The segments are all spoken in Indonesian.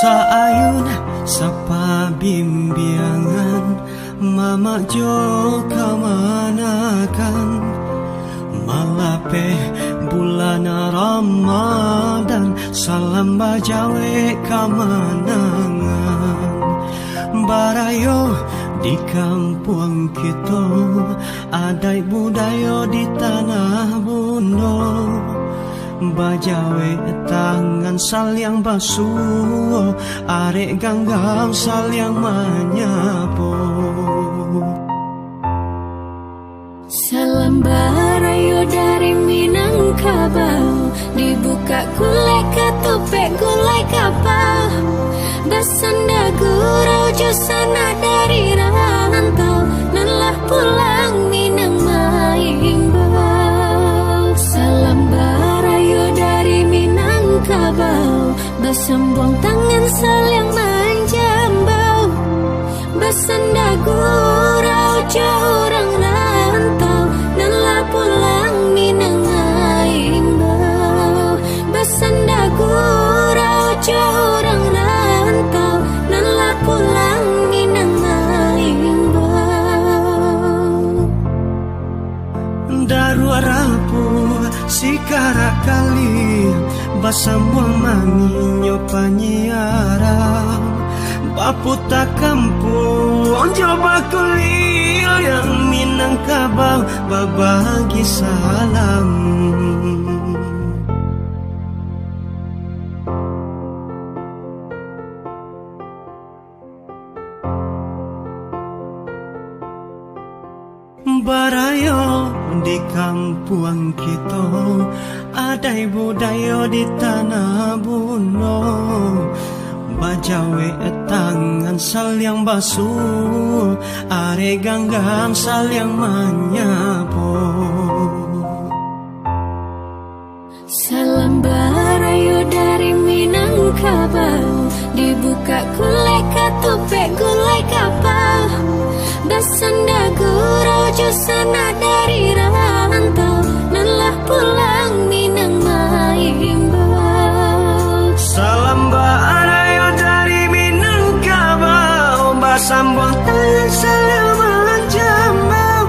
Saayun sa pabimbiyangan, Mama Jo kamanakan. Malape bulan Ramadan, salam bajawe kamanangan. Barayo di kampung kita, adai budaya di tanah Bundo. Bajawe tangan salyang basuh, arek ganggang salyang manyapo. Salam barayo dari Minangkabau, dibuka gulai ketopek gulai kapal. Basanda gurau jusana dari rantau, lelah pulang Minang Maimbau. Salam barayo dari Minangkabau, basambung tangan saling manjambau. Basanda gurau jauh orang rantau, lelah pulang Minang Maimbau. Basanda gurau jauh orang rantau, lelah pulang Minang Maimbau. Daru rapu sikara kali, basambuang manginyo panyiarang. Baputa kampung coba kuliah yang Minangkabau, babagi salam. Barayo di kampung kita, adai budaya di tanah Bundo. Bajawe tangan salyang basuh, are ganggang salyang manyapo. Salam barayo dari Minangkabau, dibuka gulai ketopek gulai kapal. Basanda gurau jusana dari rantau, lelah pulang Minang Maimbau. Salam barayo dari Minangkabau, basambung tangan salyang manjambau.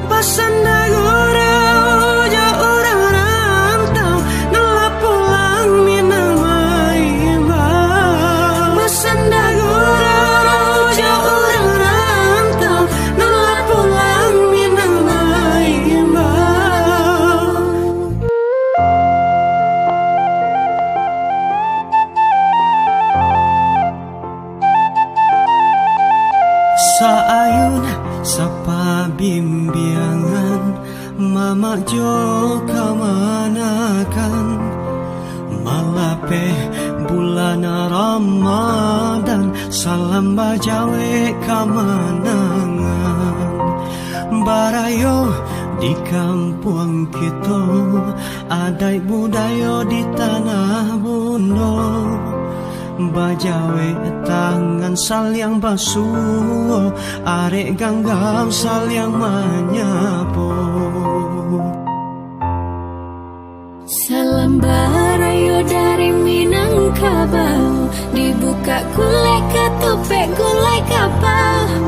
Basanda gurau jauh orang rantau, lelah pulang Minang Maimbau. Basanda gurau jauh orang rantau, lelah pulang Minang Maimbau. Saayun sa pabimbiyangan, Mama Jo kamanakan. Malape bulan Ramadan, salam bajawe kamanangan. Barayo di kampung kita, adai budaya di tanah Bundo. Bajawe tangan salyang basuh, arek ganggang salyang manyapo. Salam barayo dari Minangkabau, dibuka gulai ketopek gulai kapal.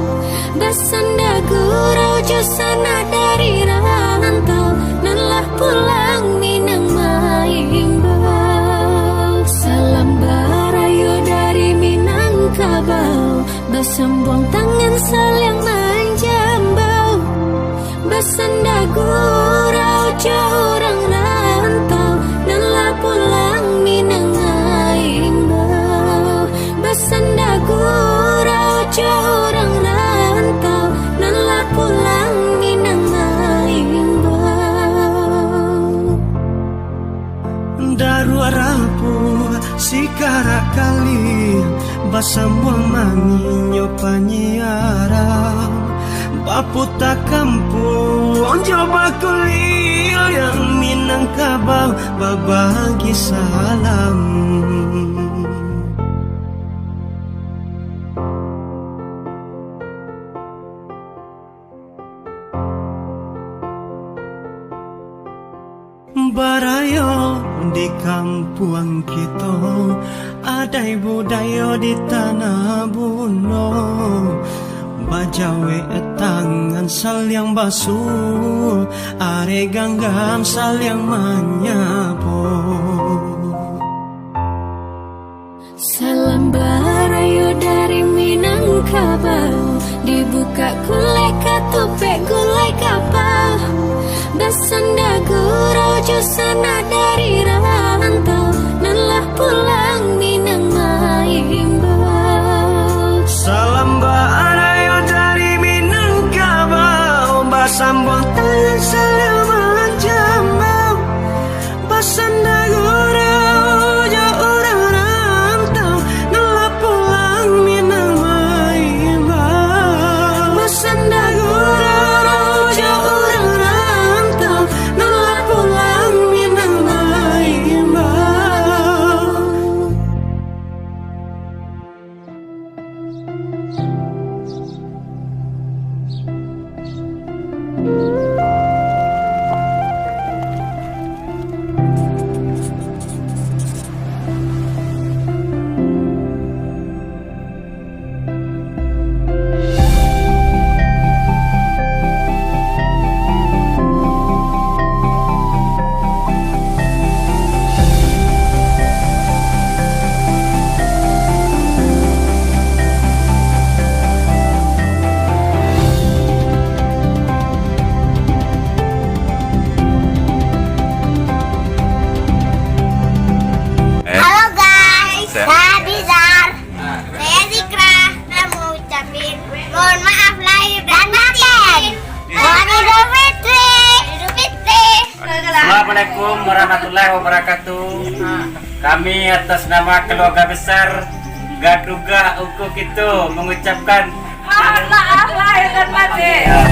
Basanda gurau jusana dari rantau, lelah pulang Minang Maimbau. Salam barayo dari Minangkabau, basambung tangan saling manjambau. Basanda gurau jauh orang rantau, lelah pulang Minang Maimbau. Basanda gurau jauh orang rantau, lelah pulang Minang Maimbau. Daru rapu sikara kali, basambung manginyo panyiarang. Baputa kampung coba kuliah yang Minangkabau, babagi salam. Barayo di kampung kita ada budaya di tanah buno bajawe tangan saling basuh are ganggam saling menyapu Salam barayo dari Minangkabau dibuka gulai katupek gulai kapal Basanda gurau sana dari rantau Nalah pulang Minang Maimbau Salam barayo dari Minangkabau Basambang tangan salaman jambau Basanda gurau jauh orang rantau Nalah pulang Minang Maimbau Basanda gurau jauh orang rantau Nalah pulang Minang Maimbau Halo guys, saya Bizar. Saya Zikra. Saya mau ucapin mohon maaf lahir dan batin. Mohon Idul Fitri. Idul Fitri. Assalamualaikum warahmatullahi wabarakatuh. Kami atas nama keluarga besar Gaduga Ukuk itu mengucapkan mohon maaf lahir dan batin.